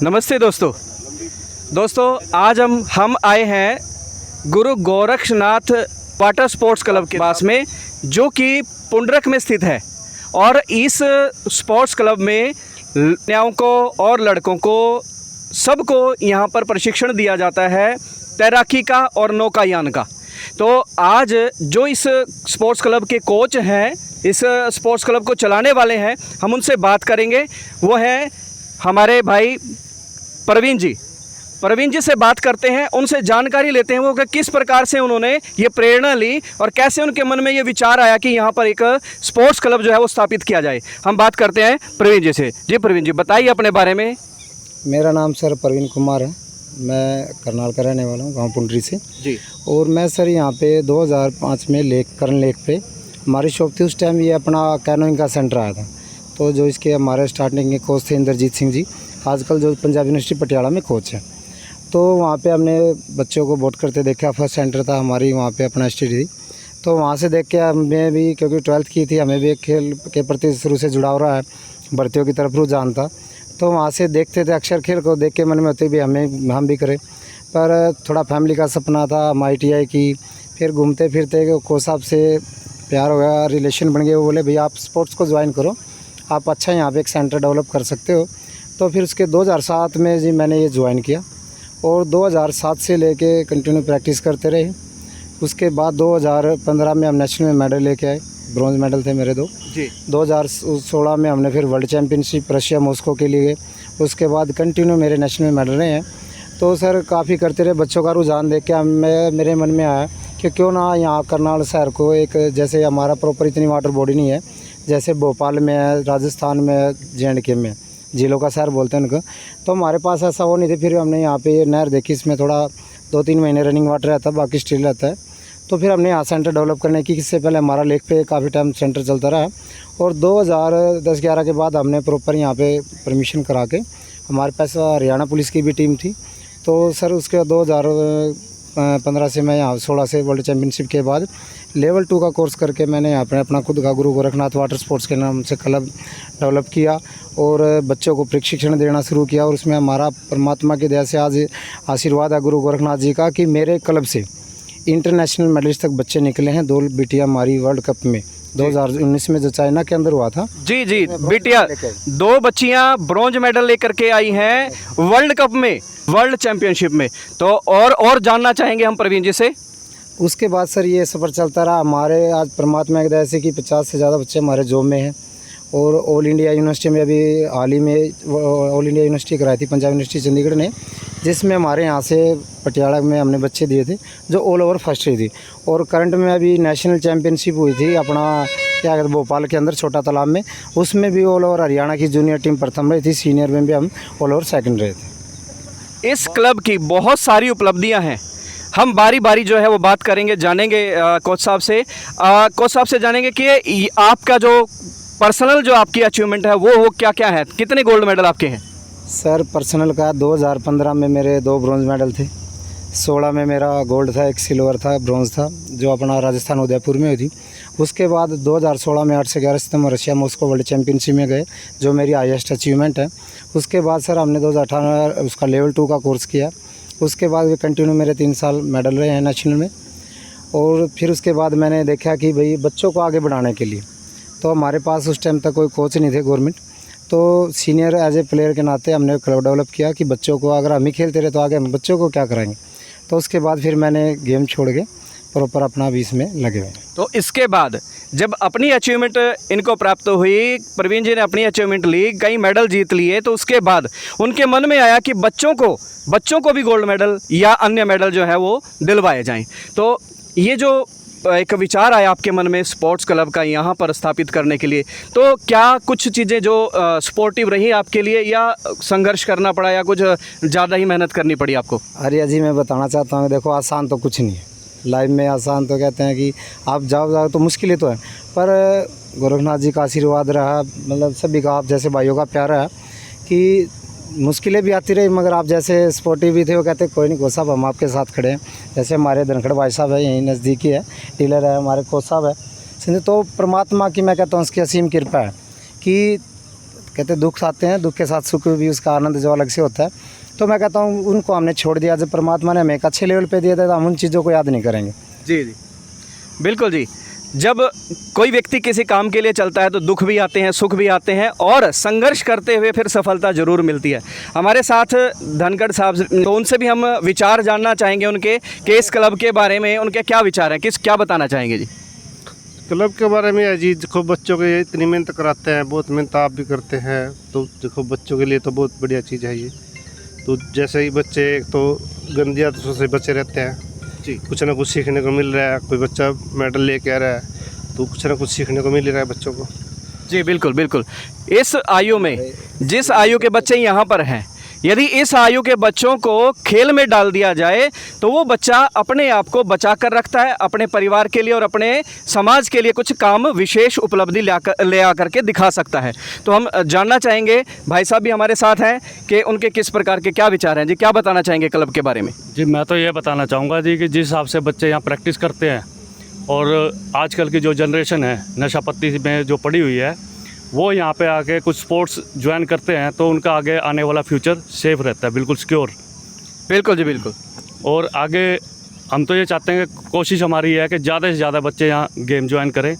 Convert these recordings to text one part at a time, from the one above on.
नमस्ते दोस्तों आज हम आए हैं गुरु गोरक्षनाथ वाटर स्पोर्ट्स क्लब के पास में, जो कि पुंडरक में स्थित है। और इस स्पोर्ट्स क्लब में लड़कियों को और लड़कों को सबको यहाँ पर प्रशिक्षण दिया जाता है तैराकी का और नौकायान का। तो आज जो इस स्पोर्ट्स क्लब के कोच हैं, इस स्पोर्ट्स क्लब को चलाने वाले हैं, हम उनसे बात करेंगे। वो हैं हमारे भाई प्रवीण जी से बात करते हैं, उनसे जानकारी लेते हैं वो कि किस प्रकार से उन्होंने ये प्रेरणा ली और कैसे उनके मन में ये विचार आया कि यहाँ पर एक स्पोर्ट्स क्लब जो है वो स्थापित किया जाए। हम बात करते हैं प्रवीण जी से। जी प्रवीण जी, बताइए अपने बारे में। मेरा नाम सर प्रवीण कुमार है, मैं करनाल का रहने वाला हूँ, गांव पुंडरी से जी। और मैं सर यहाँ पे 2005 में करण लेक पे हमारी शॉप थी। उस टाइम ये अपना कैनोइंग का सेंटर आया था। तो जो इसके हमारे स्टार्टिंग के कोच थे इंद्रजीत सिंह जी, आजकल जो पंजाब यूनिवर्सिटी पटियाला में कोच हैं। तो वहाँ पे हमने बच्चों को बोट करते देखा। फर्स्ट सेंटर था हमारी वहाँ पे अपना स्टडी थी। तो वहाँ से देख के हमें भी, क्योंकि 12th की थी, हमें भी एक खेल के प्रति शुरू से जुड़ाव रहा है, भर्तियों की तरफ रुझान था। तो वहाँ से देखते थे, अक्सर खेल को देख के मन में होते भी हम भी करें। पर थोड़ा फैमिली का सपना था, हम ITI की। फिर घूमते फिरते कोच साहब से प्यार हो गया, रिलेशन बन गए। वो बोले भैया आप स्पोर्ट्स को ज्वाइन करो, आप अच्छा यहाँ पे एक सेंटर डेवलप कर सकते हो। तो फिर उसके 2007 में जी मैंने ये ज्वाइन किया और 2007 से लेके कंटिन्यू प्रैक्टिस करते रहे। उसके बाद 2015 में हम नेशनल में मेडल लेके आए, ब्रॉन्ज मेडल थे मेरे 2 जी। 2016 में हमने फिर वर्ल्ड चैम्पियनशिप रशिया मॉस्को के लिए गए। उसके बाद कंटिन्यू मेरे नेशनल मेडल रहे हैं। तो सर काफ़ी करते रहे। बच्चों का रुझान देख के मेरे मन में आया कि क्यों ना यहाँ करनाल शहर को एक, जैसे हमारा प्रॉपर इतनी वाटर बॉडी नहीं है जैसे भोपाल में है, राजस्थान में है, J&K में, झीलों का शहर बोलते हैं उनको। तो हमारे पास ऐसा वो नहीं थे। फिर हमने यहाँ पे नहर देखी, इसमें थोड़ा 2-3 महीने रनिंग वाटर रहता है, बाकी स्टिल रहता है। तो फिर हमने यहाँ सेंटर डेवलप करने की। इससे पहले हमारा लेक पे काफ़ी टाइम सेंटर चलता रहा और 2010-11 के बाद हमने प्रॉपर यहाँ पे परमिशन करा के, हमारे पास हरियाणा पुलिस की भी टीम थी। तो सर उसके 2015 से मैं यहाँ 16 से वर्ल्ड चैम्पियनशिप के बाद लेवल 2 का कोर्स करके मैंने यहाँ पर अपना खुद का गुरु गोरखनाथ वाटर स्पोर्ट्स के नाम से क्लब डेवलप किया और बच्चों को प्रशिक्षण देना शुरू किया। और उसमें हमारा परमात्मा की दया से आज आशीर्वाद है गुरु गोरखनाथ जी का कि मेरे क्लब से इंटरनेशनल मेडलिस्ट तक बच्चे निकले हैं। 2 बिटिया हमारी वर्ल्ड कप में 2019 में जो चाइना के अंदर हुआ था। जी बिटिया 2 बच्चियां ब्रॉन्ज मेडल लेकर के आई हैं वर्ल्ड कप में, वर्ल्ड चैंपियनशिप में। तो और जानना चाहेंगे हम प्रवीण जी से। उसके बाद सर ये सफ़र चलता रहा हमारे। आज परमात्मा की दया से कि 50 से ज़्यादा बच्चे हमारे जॉब में हैं। और ऑल इंडिया यूनिवर्सिटी में अभी हाल ही में ऑल इंडिया यूनिवर्सिटी कराई थी पंजाब यूनिवर्सिटी चंडीगढ़ ने, जिसमें हमारे यहाँ से पटियाला में हमने बच्चे दिए थे जो ऑल ओवर फर्स्ट रही थी। और करंट में अभी नेशनल चैम्पियनशिप हुई थी अपना क्या कहते हैं भोपाल के अंदर छोटा तालाब में, उसमें भी ऑल ओवर हरियाणा की जूनियर टीम प्रथम रही थी, सीनियर में भी हम ऑल ओवर सेकंड रहे थे। इस क्लब की बहुत सारी उपलब्धियां हैं, हम बारी बारी जो है वो बात करेंगे, जानेंगे कोच साहब से जानेंगे कि आपका जो पर्सनल जो आपकी अचीवमेंट है वो क्या क्या है, कितने गोल्ड मेडल आपके हैं? सर पर्सनल का 2015 में मेरे 2 ब्रॉन्ज मेडल थे, 16 में मेरा गोल्ड था, 1 सिल्वर था, ब्रॉन्ज था, जो अपना राजस्थान उदयपुर में हुई थी। उसके बाद 2016 में 8 से 11 सितंबर रशिया मॉस्को वर्ल्ड चैम्पियनशिप में गए, जो मेरी हाईएस्ट अचीवमेंट है। उसके बाद सर हमने 2018 उसका लेवल 2 का कोर्स किया। उसके बाद भी कंटिन्यू मेरे 3 साल मेडल रहे हैं नेशनल में। और फिर उसके बाद मैंने देखा कि भाई बच्चों को आगे बढ़ाने के लिए, तो हमारे पास उस टाइम तक कोई कोच नहीं थे गवर्नमेंट। तो सीनियर एज ए प्लेयर के नाते हमने क्लब डेवलप किया कि बच्चों को, अगर हम ही खेलते रहे तो आगे हम बच्चों को क्या कराएंगे। तो उसके बाद फिर मैंने गेम छोड़ के प्रॉपर अपना 20 में लगे हुए। तो इसके बाद जब अपनी अचीवमेंट इनको प्राप्त हुई, प्रवीण जी ने अपनी अचीवमेंट ली, कई मेडल जीत लिए, तो उसके बाद उनके मन में आया कि बच्चों को भी गोल्ड मेडल या अन्य मेडल जो है वो दिलवाए जाएं। तो ये जो एक विचार आया आपके मन में स्पोर्ट्स क्लब का यहाँ पर स्थापित करने के लिए, तो क्या कुछ चीज़ें जो स्पोर्टिव रही आपके लिए, या संघर्ष करना पड़ा, या कुछ ज़्यादा ही मेहनत करनी पड़ी आपको? अरे जी मैं बताना चाहता हूँ, देखो आसान तो कुछ नहीं है लाइफ में। आसान तो कहते हैं कि आप जाओ तो मुश्किल ही तो है, पर गोरखनाथ जी का आशीर्वाद रहा, मतलब सभी का, आप जैसे भाइयों का प्यार है कि मुश्किलें भी आती रही, मगर आप जैसे स्पोर्टिव भी थे। वो कहते कोई नहीं कोच साहब हम आपके साथ खड़े हैं। जैसे हमारे धनखड़ भाई साहब है, यहीं नज़दीकी है, डीलर है हमारे कोच साहब है। तो परमात्मा की मैं कहता हूँ उसकी असीम कृपा है कि कहते दुख आते हैं, दुख के साथ सुख भी, उसका आनंद जो अलग से होता है। तो मैं कहता हूँ उनको हमने छोड़ दिया, जब परमात्मा ने हमें एक अच्छे लेवल पे दिया था तो हम उन चीज़ों को याद नहीं करेंगे। जी जी बिल्कुल जी। जब कोई व्यक्ति किसी काम के लिए चलता है तो दुख भी आते हैं, सुख भी आते हैं, और संघर्ष करते हुए फिर सफलता ज़रूर मिलती है। हमारे साथ धनखड़ साहब, तो उनसे भी हम विचार जानना चाहेंगे उनके कि इस क्लब के बारे में उनके क्या विचार हैं, क्या बताना चाहेंगे जी। क्लब के बारे में है जी, देखो बच्चों के इतनी मेहनत कराते हैं, बहुत मेहनत आप भी करते हैं, तो देखो बच्चों के लिए तो बहुत बढ़िया चीज़ है ये। तो जैसे ही बच्चे एक तो गंदी आदतों से बचे रहते हैं जी, कुछ ना कुछ सीखने को मिल रहा है। कोई बच्चा मेडल लेके आ रहा है तो कुछ ना कुछ सीखने को मिल रहा है बच्चों को। जी बिल्कुल बिल्कुल। इस आयु में, जिस आयु के बच्चे यहाँ पर हैं, यदि इस आयु के बच्चों को खेल में डाल दिया जाए तो वो बच्चा अपने आप को बचा कर रखता है, अपने परिवार के लिए और अपने समाज के लिए कुछ काम विशेष उपलब्धि ले आकर के दिखा सकता है। तो हम जानना चाहेंगे, भाई साहब भी हमारे साथ हैं, कि उनके किस प्रकार के क्या विचार हैं जी, क्या बताना चाहेंगे क्लब के बारे में। जी मैं तो ये बताना चाहूँगा जी कि जिस हिसाब से बच्चे यहाँ प्रैक्टिस करते हैं और आजकल की जो जनरेशन है नशा पत्ती में जो पड़ी हुई है, वो यहाँ पे आके कुछ स्पोर्ट्स ज्वाइन करते हैं तो उनका आगे आने वाला फ्यूचर सेफ रहता है, बिल्कुल सिक्योर। बिल्कुल जी बिल्कुल। और आगे हम तो ये चाहते हैं कि कोशिश हमारी है कि ज़्यादा से ज़्यादा बच्चे यहाँ गेम ज्वाइन करें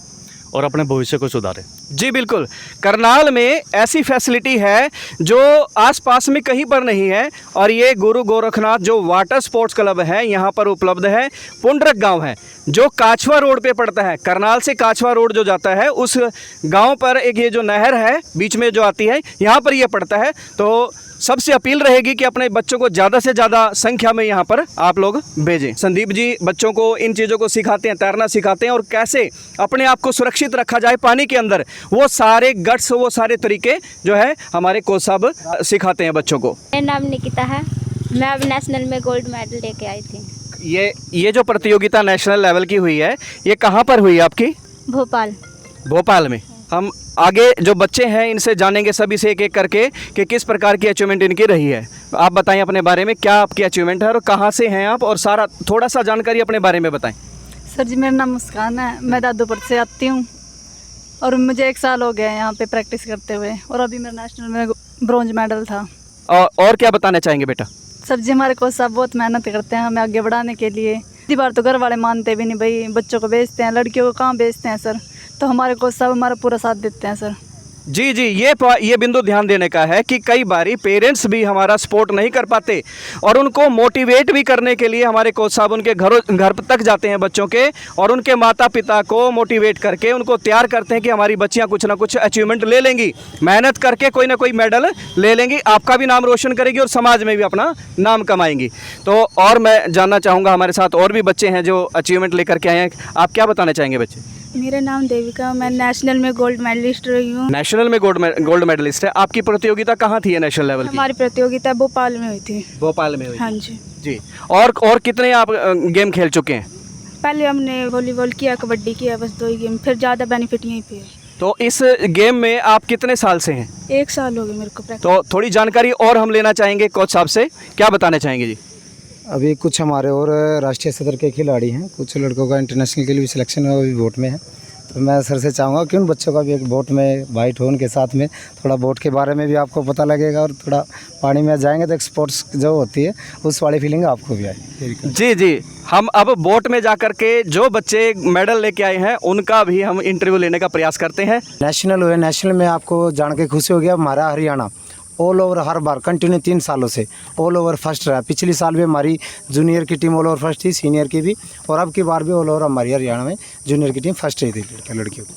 और अपने भविष्य को सुधारें। जी बिल्कुल। करनाल में ऐसी फैसिलिटी है जो आसपास में कहीं पर नहीं है, और ये गुरु गोरखनाथ जो वाटर स्पोर्ट्स क्लब है यहाँ पर उपलब्ध है। पुंडरक गांव है जो काछवा रोड पे पड़ता है, करनाल से काछवा रोड जो जाता है उस गांव पर एक ये जो नहर है बीच में जो आती है, यहाँ पर ये पड़ता है। तो सबसे अपील रहेगी कि अपने बच्चों को ज़्यादा से ज़्यादा संख्या में यहाँ पर आप लोग भेजें। संदीप जी बच्चों को इन चीज़ों को सिखाते हैं, तैरना सिखाते हैं और कैसे अपने आप को सुरक्षित रखा जाए पानी के अंदर, वो सारे गट्स, वो सारे तरीके जो है हमारे कोच साहब सिखाते हैं बच्चों को। मेरा नाम निकिता है, मैं अब नेशनल में गोल्ड मेडल लेके आई थी। ये जो प्रतियोगिता नेशनल लेवल की हुई है, ये कहाँ पर हुई आपकी? भोपाल में। हम आगे जो बच्चे हैं इनसे जानेंगे सभी से एक एक करके कि किस प्रकार की अचीवमेंट इनकी रही है। आप बताएं अपने बारे में, क्या आपकी अचीवमेंट है और कहाँ से हैं आप, और सारा थोड़ा सा जानकारी अपने बारे में बताएं। सर जी मेरा नाम मुस्कान है, मैं दादूपुर से आती हूँ और मुझे 1 साल हो गया है यहाँ पे प्रैक्टिस करते हुए, और अभी मेरा नेशनल में ब्रॉन्ज मेडल था। और क्या बताना चाहेंगे बेटा? सर जी हमारे कोच साहब बहुत मेहनत करते हैं हमें आगे बढ़ाने के लिए। इतनी बार तो घर वाले मानते भी नहीं, भाई बच्चों को बेचते हैं, लड़कियों को कहाँ बेचते हैं सर, तो हमारे कोच साहब हमारा पूरा साथ देते हैं सर। जी जी, ये बिंदु ध्यान देने का है कि कई बारी पेरेंट्स भी हमारा सपोर्ट नहीं कर पाते, और उनको मोटिवेट भी करने के लिए हमारे कोच साहब उनके घर तक जाते हैं बच्चों के, और उनके माता पिता को मोटिवेट करके उनको तैयार करते हैं कि हमारी बच्चियां कुछ ना कुछ अचीवमेंट ले लेंगी, मेहनत करके कोई ना कोई मेडल ले लेंगी, आपका भी नाम रोशन करेगी और समाज में भी अपना नाम कमाएंगी। तो और मैं जानना चाहूँगा, हमारे साथ और भी बच्चे हैं जो अचीवमेंट लेकर के आए हैं, आप क्या बताना चाहेंगे बच्चे? मेरा नाम देविका, मैं नेशनल में गोल्ड मेडलिस्ट रही हूँ। नेशनल में गोल्ड मेडलिस्ट है। आपकी प्रतियोगिता कहाँ थी? नेशनल लेवल की हमारी प्रतियोगिता भोपाल में हुई थी। भोपाल में हुई? हाँ जी जी। और कितने आप गेम खेल चुके हैं? पहले हमने वॉलीबॉल किया, कबड्डी किया, बस 2 ही गेम, फिर ज़्यादा बेनिफिट यहीं पे है। तो इस गेम में आप कितने साल से हैं? 1 साल हो गया मेरे को प्रैक्टिस। तो थोड़ी जानकारी और हम लेना चाहेंगे कोच साहब से, क्या बताना चाहेंगे जी? अभी कुछ हमारे और राष्ट्रीय स्तर के खिलाड़ी हैं, कुछ लड़कों का इंटरनेशनल के लिए भी सिलेक्शन हुआ, अभी बोट में है। तो मैं सर से चाहूँगा कि उन बच्चों का भी एक बोट में वाइट हो, उनके साथ में थोड़ा बोट के बारे में भी आपको पता लगेगा, और थोड़ा पानी में जाएंगे तो एक स्पोर्ट्स जो होती है उस वाली फीलिंग आपको भी आएगी। जी जी, हम अब बोट में जाकर के जो बच्चे मेडल लेके आए हैं उनका भी हम इंटरव्यू लेने का प्रयास करते हैं। नेशनल हुए, नेशनल में आपको जान के खुशी होगी, हमारा हरियाणा ऑल ओवर हर बार कंटिन्यू 3 सालों से ऑल ओवर फर्स्ट रहा। पिछली साल भी हमारी जूनियर की टीम ऑल ओवर फर्स्ट थी, सीनियर की भी, और अब की बार भी ऑल ओवर हमारी हरियाणा में जूनियर की टीम फर्स्ट रही थी लड़कियों की।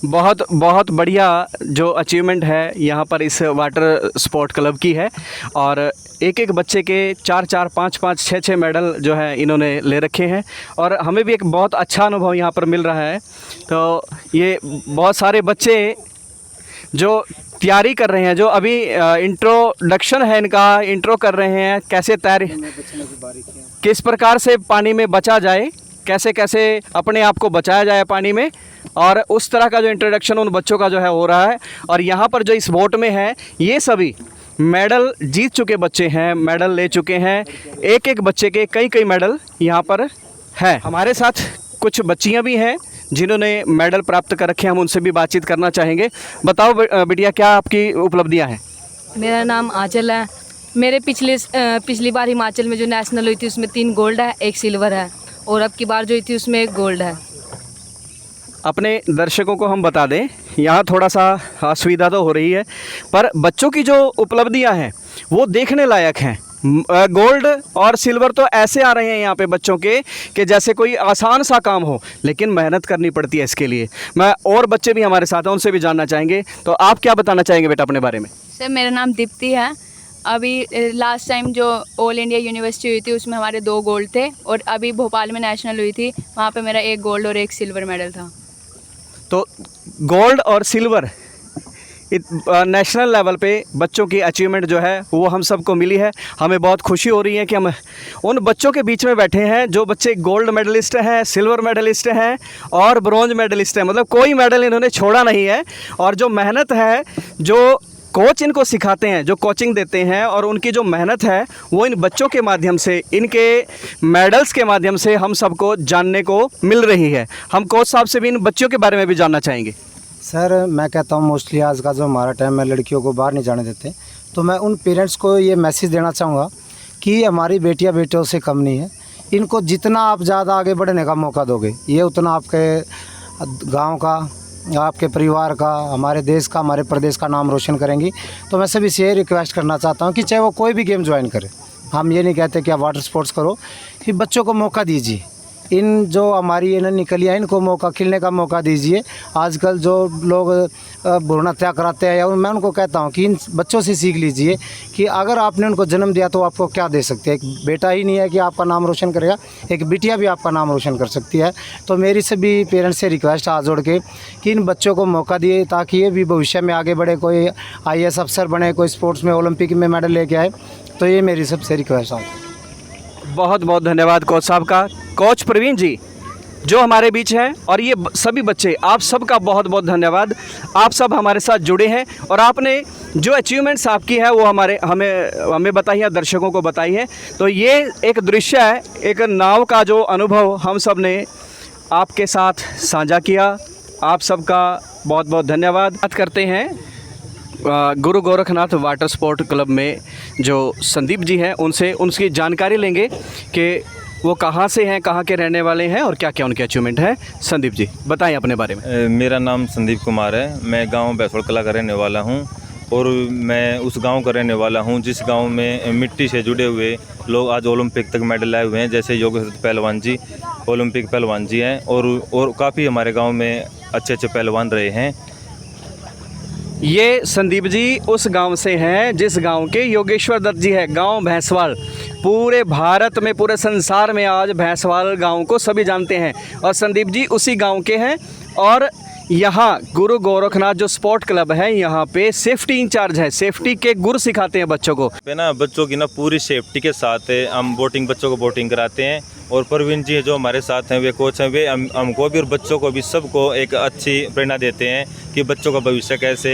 बहुत बहुत बढ़िया जो अचीवमेंट है यहाँ पर इस वाटर स्पोर्ट क्लब की है, और एक एक बच्चे के 4-4, 5-5, 6-6 मेडल जो है इन्होंने ले रखे हैं, और हमें भी एक बहुत अच्छा अनुभव यहाँ पर मिल रहा है। तो ये बहुत सारे बच्चे जो तैयारी कर रहे हैं, जो अभी इंट्रोडक्शन है इनका, इंट्रो कर रहे हैं, कैसे तैयारी, किस प्रकार से पानी में बचा जाए, कैसे कैसे अपने आप को बचाया जाए पानी में, और उस तरह का जो इंट्रोडक्शन उन बच्चों का जो है हो रहा है। और यहाँ पर जो इस बोट में है ये सभी मेडल जीत चुके बच्चे हैं, मेडल ले चुके हैं, एक एक बच्चे के कई कई मेडल यहाँ पर है। हमारे साथ कुछ बच्चियाँ भी हैं जिन्होंने मेडल प्राप्त कर रखे हैं, हम उनसे भी बातचीत करना चाहेंगे। बताओ बिटिया, क्या आपकी उपलब्धियां हैं? मेरा नाम आंचल है। मेरे पिछली बार हिमाचल में जो नेशनल हुई थी उसमें 3 गोल्ड है, 1 सिल्वर है, और अब की बार जो हुई थी उसमें 1 गोल्ड है। अपने दर्शकों को हम बता दें, यहाँ थोड़ा सा असुविधा तो हो रही है, पर बच्चों की जो उपलब्धियां हैं वो देखने लायक हैं। गोल्ड और सिल्वर तो ऐसे आ रहे हैं यहाँ पे बच्चों के कि जैसे कोई आसान सा काम हो, लेकिन मेहनत करनी पड़ती है इसके लिए। मैं और बच्चे भी हमारे साथ हैं, उनसे भी जानना चाहेंगे। तो आप क्या बताना चाहेंगे बेटा अपने बारे में? सर मेरा नाम दीप्ति है। अभी लास्ट टाइम जो ऑल इंडिया यूनिवर्सिटी हुई थी उसमें हमारे 2 गोल्ड थे, और अभी भोपाल में नेशनल हुई थी, वहाँ पे मेरा 1 गोल्ड और 1 सिल्वर मेडल था। तो गोल्ड और सिल्वर नेशनल लेवल पे बच्चों की अचीवमेंट जो है वो हम सबको मिली है। हमें बहुत खुशी हो रही है कि हम उन बच्चों के बीच में बैठे हैं जो बच्चे गोल्ड मेडलिस्ट हैं, सिल्वर मेडलिस्ट हैं और ब्रॉन्ज मेडलिस्ट हैं। मतलब कोई मेडल इन्होंने छोड़ा नहीं है। और जो मेहनत है, जो कोच इनको सिखाते हैं, जो कोचिंग देते हैं, और उनकी जो मेहनत है वो इन बच्चों के माध्यम से, इनके मेडल्स के माध्यम से हम सबको जानने को मिल रही है। हम कोच साहब से भी इन बच्चों के बारे में भी जानना चाहेंगे। सर मैं कहता हूँ मोस्टली आज का जो हमारा टाइम है लड़कियों को बाहर नहीं जाने देते, तो मैं उन पेरेंट्स को ये मैसेज देना चाहूँगा कि हमारी बेटियाँ बेटों से कम नहीं है। इनको जितना आप ज़्यादा आगे बढ़ने का मौका दोगे, ये उतना आपके गांव का, आपके परिवार का, हमारे देश का, हमारे प्रदेश का नाम रोशन करेंगी। तो मैं सभी से ये रिक्वेस्ट करना चाहता हूँ कि चाहे वो कोई भी गेम ज्वाइन करे, हम ये नहीं कहते कि आप वाटर स्पोर्ट्स करो, कि बच्चों को मौका दीजिए। इन जो हमारी ये निकलियाँ, इनको मौका, खिलने का मौका दीजिए। आजकल जो लोग भ्रूण हत्या कराते हैं, या मैं उनको कहता हूँ कि इन बच्चों से सीख लीजिए कि अगर आपने उनको जन्म दिया तो आपको क्या दे सकते हैं। एक बेटा ही नहीं है कि आपका नाम रोशन करेगा, एक बिटिया भी आपका नाम रोशन कर सकती है। तो मेरी सभी पेरेंट्स से रिक्वेस्ट हाथ जोड़ के कि इन बच्चों को मौका दिए, ताकि ये भी भविष्य में आगे बढ़े, कोई IAS अफसर बने, कोई स्पोर्ट्स में ओलंपिक में मेडल लेके आए। तो ये मेरी सबसे रिक्वेस्ट है। बहुत बहुत धन्यवाद कोच साहब का। कोच प्रवीण जी जो हमारे बीच हैं, और ये सभी बच्चे, आप सबका बहुत बहुत धन्यवाद। आप सब हमारे साथ जुड़े हैं और आपने जो अचीवमेंट्स आपकी है वो हमें बताई है, दर्शकों को बताई है। तो ये एक दृश्य है, एक नाव का जो अनुभव हम सब ने आपके साथ साझा किया। आप सबका बहुत बहुत धन्यवाद। बात करते हैं गुरु गोरखनाथ वाटर स्पोर्ट क्लब में जो संदीप जी हैं, उनसे उनकी जानकारी लेंगे कि वो कहाँ से हैं, कहाँ के रहने वाले हैं और क्या क्या उनके अचीवमेंट है। संदीप जी बताएं अपने बारे में। मेरा नाम संदीप कुमार है। मैं गांव बैसोड़ कला का रहने वाला हूं, और मैं उस गांव का रहने वाला हूं जिस गांव में मिट्टी से जुड़े हुए लोग आज ओलंपिक तक मेडल लाए हुए हैं। जैसे योगेश पहलवान जी ओलंपिक पहलवान जी हैं, और काफ़ी हमारे गाँव में अच्छे अच्छे पहलवान रहे हैं। ये संदीप जी उस गांव से हैं जिस गांव के योगेश्वर दत्त जी है, गांव भैंसवाल। पूरे भारत में, पूरे संसार में आज भैंसवाल गांव को सभी जानते हैं, और संदीप जी उसी गांव के हैं। और यहाँ गुरु गोरखनाथ जो स्पोर्ट क्लब है, यहाँ पे सेफ्टी इंचार्ज है, सेफ्टी के गुर सिखाते हैं बच्चों को। ना बच्चों की ना पूरी सेफ्टी के साथ हम बच्चों को बोटिंग कराते हैं। और प्रवीण जी जो हमारे साथ हैं, वे कोच हैं, वे हमको भी और बच्चों को भी सबको एक अच्छी प्रेरणा देते हैं कि बच्चों का भविष्य कैसे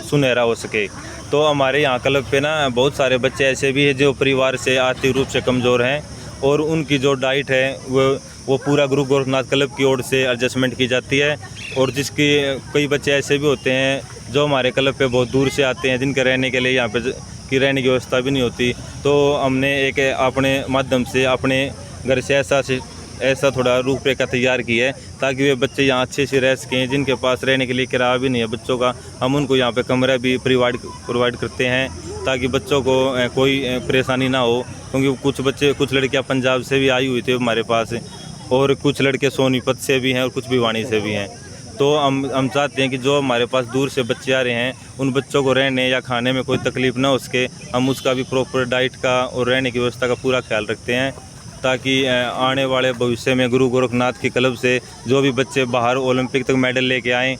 सुनहरा हो सके। तो हमारे यहाँ क्लब पे ना बहुत सारे बच्चे ऐसे भी हैं जो परिवार से आर्थिक रूप से कमज़ोर हैं, और उनकी जो डाइट है वो पूरा गुरु गोरखनाथ क्लब की ओर से एडजस्टमेंट की जाती है। और जिसकी कई बच्चे ऐसे भी होते हैं जो हमारे क्लब पे बहुत दूर से आते हैं, जिनके रहने के लिए यहाँ पे की रहने की व्यवस्था भी नहीं होती। तो हमने एक अपने माध्यम से अपने घर से ऐसा थोड़ा रूपरेखा तैयार की है ताकि वे बच्चे यहाँ अच्छे से रह सकें। जिनके पास रहने के लिए किराया भी नहीं है बच्चों का, हम उनको यहाँ पे कमरा भी प्रोवाइड करते हैं ताकि बच्चों को कोई परेशानी ना हो। क्योंकि कुछ लड़कियाँ पंजाब से भी आई हुई थी हमारे पास, और कुछ लड़के सोनीपत से भी हैं और कुछ भिवानी से भी हैं। तो हम चाहते हैं कि जो हमारे पास दूर से बच्चे आ रहे हैं, उन बच्चों को रहने या खाने में कोई तकलीफ़ ना हो सके, हम उसका भी प्रॉपर डाइट का और रहने की व्यवस्था का पूरा ख्याल रखते हैं, ताकि आने वाले भविष्य में गुरु गोरखनाथ की क्लब से जो भी बच्चे बाहर ओलंपिक तक मेडल लेके आएँ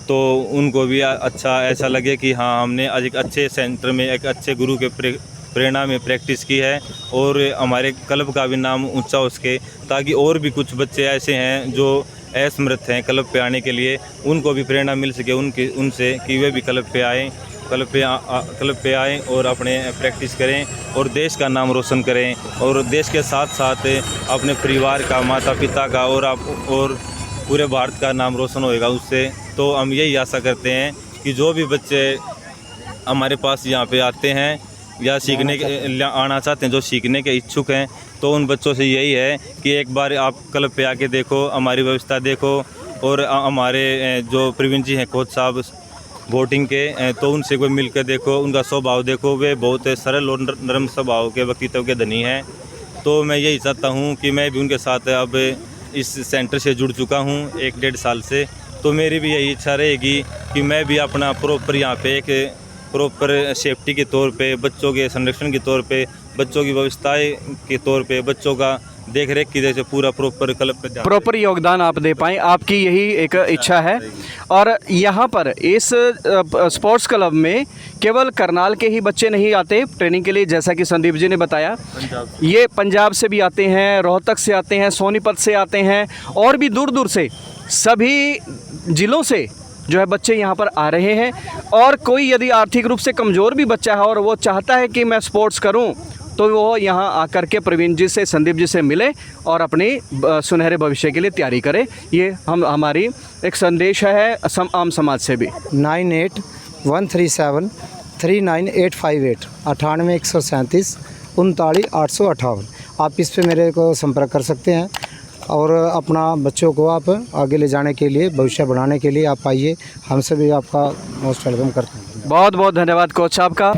तो उनको भी अच्छा ऐसा लगे कि हाँ, हमने आज एक अच्छे सेंटर में एक अच्छे गुरु के प्रेरणा में प्रैक्टिस की है, और हमारे क्लब का भी नाम ऊंचा हो सके, ताकि और भी कुछ बच्चे ऐसे हैं जो असमर्थ हैं क्लब पे आने के लिए, उनको भी प्रेरणा मिल सके उनसे कि वे भी क्लब पे आएँ और अपने प्रैक्टिस करें और देश का नाम रोशन करें, और देश के साथ साथ अपने परिवार का, माता पिता का और पूरे भारत का नाम रोशन होएगा उससे। तो हम यही आशा करते हैं कि जो भी बच्चे हमारे पास यहाँ पे आते हैं या सीखने के आना चाहते हैं, जो सीखने के इच्छुक हैं, तो उन बच्चों से यही है कि एक बार आप क्लब पे आके देखो, हमारी व्यवस्था देखो, और हमारे जो प्रवीण जी हैं कोच साहब बोटिंग के, तो उनसे कोई मिलकर देखो, उनका स्वभाव देखो, वे बहुत सरल और नरम स्वभाव के व्यक्तित्व के धनी हैं। तो मैं यही चाहता हूँ कि मैं भी उनके साथ अब इस सेंटर से जुड़ चुका हूँ 1-1.5 साल से। तो मेरी भी यही इच्छा रहेगी कि मैं भी अपना प्रॉपर यहाँ पे एक प्रॉपर सेफ्टी के तौर पे, बच्चों के संरक्षण के तौर पे, बच्चों की व्यवस्थाएं के तौर पे, बच्चों का देख रेख की जैसे पूरा प्रॉपर क्लब पे प्रॉपर योगदान आप दे पाएँ, आपकी यही एक इच्छा है। और यहाँ पर इस स्पोर्ट्स क्लब में केवल करनाल के ही बच्चे नहीं आते ट्रेनिंग के लिए, जैसा कि संदीप जी ने बताया, ये पंजाब से भी आते हैं, रोहतक से आते हैं, सोनीपत से आते हैं, और भी दूर दूर से सभी ज़िलों से जो है बच्चे यहाँ पर आ रहे हैं। और कोई यदि आर्थिक रूप से कमज़ोर भी बच्चा है और वो चाहता है कि मैं स्पोर्ट्स करूँ, तो वो यहाँ आकर के प्रवीण जी से, संदीप जी से मिले और अपनी सुनहरे भविष्य के लिए तैयारी करे। ये हमारी एक संदेश है आम समाज से भी। 98-137-39858 98-137 39-858। आप इस पे मेरे को संपर्क कर सकते हैं और अपना बच्चों को आप आगे ले जाने के लिए, भविष्य बढ़ाने के लिए आप आइए, हमसे भी आपका मोस्ट वेलकम करते हैं। बहुत बहुत धन्यवाद कोच साहब का।